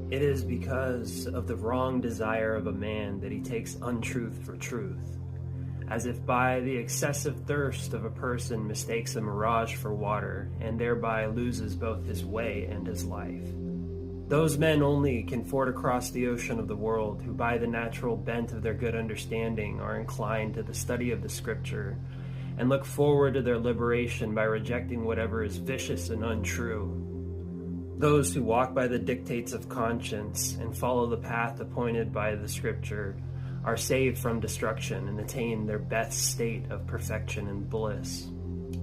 It is because of the wrong desire of a man that he takes untruth for truth, as if by the excessive thirst of a person mistakes a mirage for water, and thereby loses both his way and his life. Those men only can ford across the ocean of the world who by the natural bent of their good understanding are inclined to the study of the scripture, and look forward to their liberation by rejecting whatever is vicious and untrue. Those who walk by the dictates of conscience and follow the path appointed by the scripture are saved from destruction and attain their best state of perfection and bliss.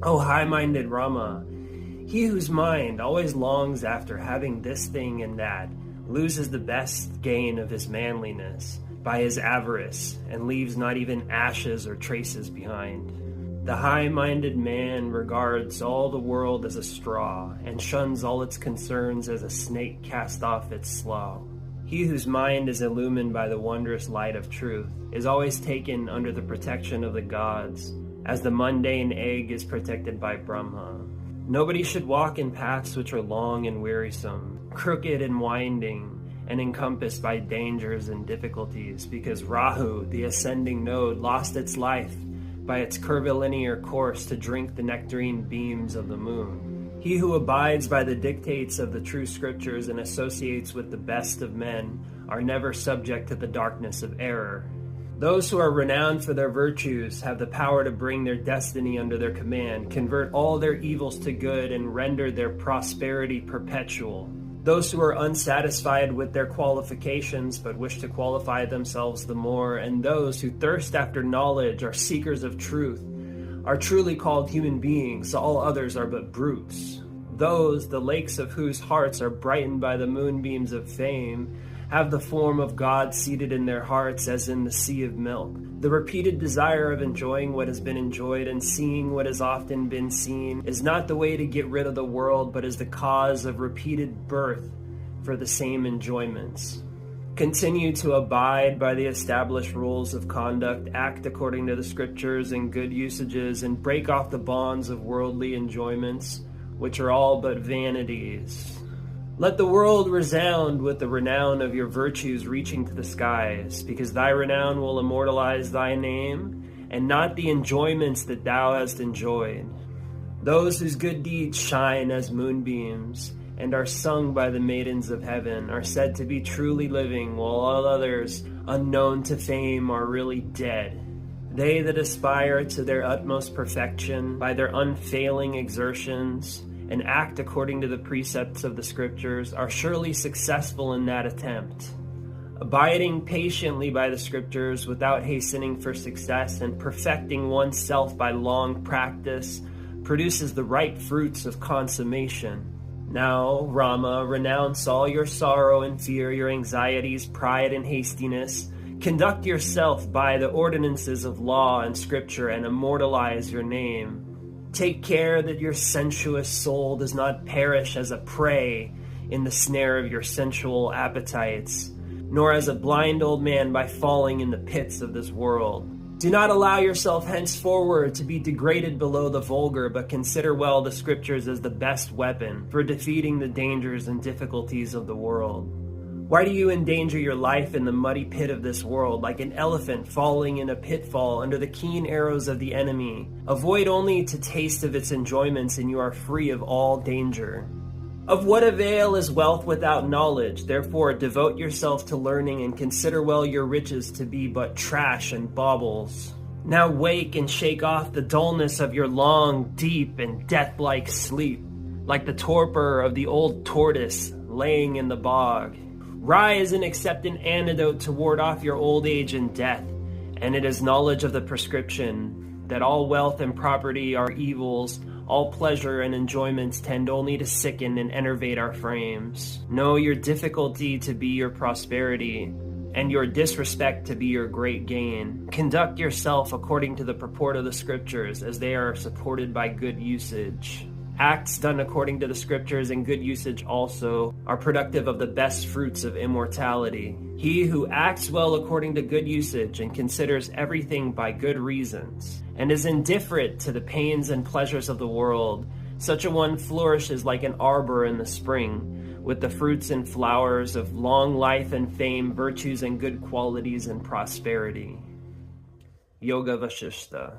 O high-minded Rama, he whose mind always longs after having this thing and that loses the best gain of his manliness by his avarice and leaves not even ashes or traces behind. The high-minded man regards all the world as a straw and shuns all its concerns as a snake cast off its slough. He whose mind is illumined by the wondrous light of truth is always taken under the protection of the gods, as the mundane egg is protected by Brahma. Nobody should walk in paths which are long and wearisome, crooked and winding, and encompassed by dangers and difficulties, because Rahu, the ascending node, lost its life by its curvilinear course to drink the nectarine beams of the moon. He who abides by the dictates of the true scriptures and associates with the best of men are never subject to the darkness of error. Those who are renowned for their virtues have the power to bring their destiny under their command, convert all their evils to good, and render their prosperity perpetual. Those who are unsatisfied with their qualifications but wish to qualify themselves the more, and those who thirst after knowledge, are seekers of truth, are truly called human beings. All others are but brutes. Those, the lakes of whose hearts are brightened by the moonbeams of fame, have the form of God seated in their hearts as in the sea of milk. The repeated desire of enjoying what has been enjoyed and seeing what has often been seen is not the way to get rid of the world, but is the cause of repeated birth for the same enjoyments. Continue to abide by the established rules of conduct, act according to the scriptures and good usages, and break off the bonds of worldly enjoyments, which are all but vanities. Let the world resound with the renown of your virtues reaching to the skies, because thy renown will immortalize thy name, and not the enjoyments that thou hast enjoyed. Those whose good deeds shine as moonbeams, and are sung by the maidens of heaven, are said to be truly living, while all others, unknown to fame, are really dead. They that aspire to their utmost perfection by their unfailing exertions, and act according to the precepts of the scriptures, are surely successful in that attempt. Abiding patiently by the scriptures without hastening for success, and perfecting oneself by long practice, produces the right fruits of consummation. Now, Rama, renounce all your sorrow and fear, your anxieties, pride, and hastiness. Conduct yourself by the ordinances of law and scripture, and immortalize your name. Take care that your sensuous soul does not perish as a prey in the snare of your sensual appetites, nor as a blind old man by falling in the pits of this world. Do not allow yourself henceforward to be degraded below the vulgar, but consider well the scriptures as the best weapon for defeating the dangers and difficulties of the world. Why do you endanger your life in the muddy pit of this world, like an elephant falling in a pitfall under the keen arrows of the enemy? Avoid only to taste of its enjoyments, and you are free of all danger. Of what avail is wealth without knowledge? Therefore, devote yourself to learning, and consider well your riches to be but trash and baubles. Now wake and shake off the dullness of your long, deep, and death-like sleep, like the torpor of the old tortoise laying in the bog. Rise and accept an antidote to ward off your old age and death, and it is knowledge of the prescription that all wealth and property are evils, all pleasure and enjoyments tend only to sicken and enervate our frames. Know your difficulty to be your prosperity, and your disrespect to be your great gain. Conduct yourself according to the purport of the scriptures, as they are supported by good usage. Acts done according to the scriptures and good usage also are productive of the best fruits of immortality. He who acts well according to good usage and considers everything by good reasons, and is indifferent to the pains and pleasures of the world, such a one flourishes like an arbor in the spring, with the fruits and flowers of long life and fame, virtues and good qualities and prosperity. Yoga Vasishta.